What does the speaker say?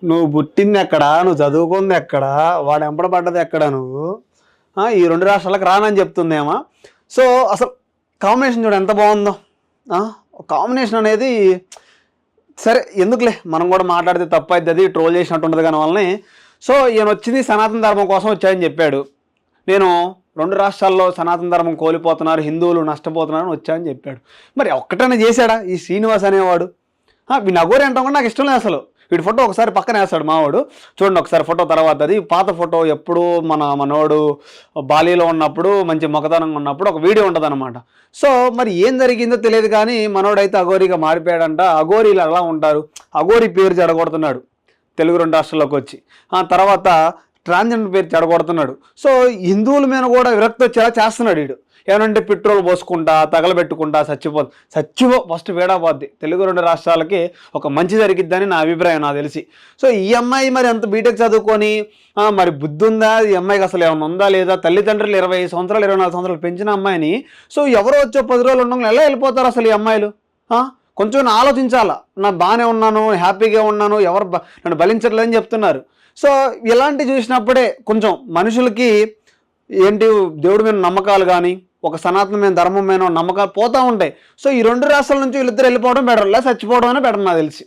నువ్వు పుట్టింది ఎక్కడ, నువ్వు చదువుకుంది ఎక్కడ, వాడు ఎంబడ పడ్డది ఎక్కడ నువ్వు? ఈ 2 రాష్ట్రాలకు రానని చెప్తుందేమో. సో, అసలు కాంబినేషన్ చూడు ఎంత బావుందో. ఆ! కాంబినేషన్ అనేది సరే ఎందుకులే మనం కూడా మాట్లాడితే తప్పయిద్దది, ట్రోల్ చేసినట్టు ఉంటది గాని వాళ్ళని. సో, ఈయనొచ్చింది సనాతన ధర్మం కోసం వచ్చానని చెప్పాడు. నేను 2 రాష్ట్రాల్లో సనాతన ధర్మం కోల్పోతున్నారు, హిందువులు నష్టపోతున్నారని వచ్చానని చెప్పాడు. మరి ఒక్కటైనా చేశాడా ఈ శ్రీనివాస్ అనేవాడు? వీడిని అఘోరి అంటాం కూడా నాకు ఇష్టం లేదు అసలు. వీడి ఫోటో ఒకసారి పక్కన వేస్తాడు మావాడు. చూడండి ఒకసారి ఫోటో తర్వాత, అది పాత ఫోటో ఎప్పుడు మనోడు బాలీలో ఉన్నప్పుడు మంచి మొగతనంగా ఉన్నప్పుడు ఒక వీడియో ఉంటుందన్నమాట. సో మరి ఏం జరిగిందో తెలియదు కానీ మనోడైతే అఘోరిగా మారిపోయాడంట. అఘోరీలు అలా ఉంటారు, అఘోరి పేరు చెడగొడుతున్నాడు తెలుగు 2 రాష్ట్రాల్లోకి వచ్చి. ఆ తర్వాత ట్రాన్స్జెండర్ పేరు చెడగొడుతున్నాడు. సో హిందువుల మీద కూడా విరక్తి వచ్చేలా చేస్తున్నాడు వీడు. ఏమంటే పెట్రోల్ పోసుకుంటా, తగలబెట్టుకుంటా చచ్చిపో ఫస్ట్ వేడాపోద్ది. తెలుగు 2 రాష్ట్రాలకి ఒక మంచి జరిగిద్దని నా అభిప్రాయం నాకు తెలిసి. సో ఈ అమ్మాయి మరి అంత బీటెక్ చదువుకొని మరి బుద్ధి ఉందా, ఈ అమ్మాయికి అసలు ఏమైనా ఉందా లేదా? తల్లిదండ్రులు 25 సంవత్సరాలు 24 సంవత్సరాలు పెంచిన అమ్మాయిని సో ఎవరో వచ్చో 10 రోజులు ఉండగా ఎలా వెళ్ళిపోతారు అసలు ఈ అమ్మాయిలు? కొంచెం ఆలోచించాలా. నా బాగానే ఉన్నాను, హ్యాపీగా ఉన్నాను, ఎవరు నన్ను బలించట్లేదని చెప్తున్నారు. సో ఇలాంటి చూసినప్పుడే కొంచెం మనుషులకి ఏంటి దేవుడి మీద నమ్మకాలు కానీ ఒక సనాతనమైన ధర్మం మీద నమ్మకాలు పోతూ ఉంటాయి. సో ఈ 2 రాష్ట్రాల నుంచి వీళ్ళిద్దరు వెళ్ళిపోవడం బెటర్, లేదా చచ్చిపోవడం అనే బెటర్ నాకు తెలిసి.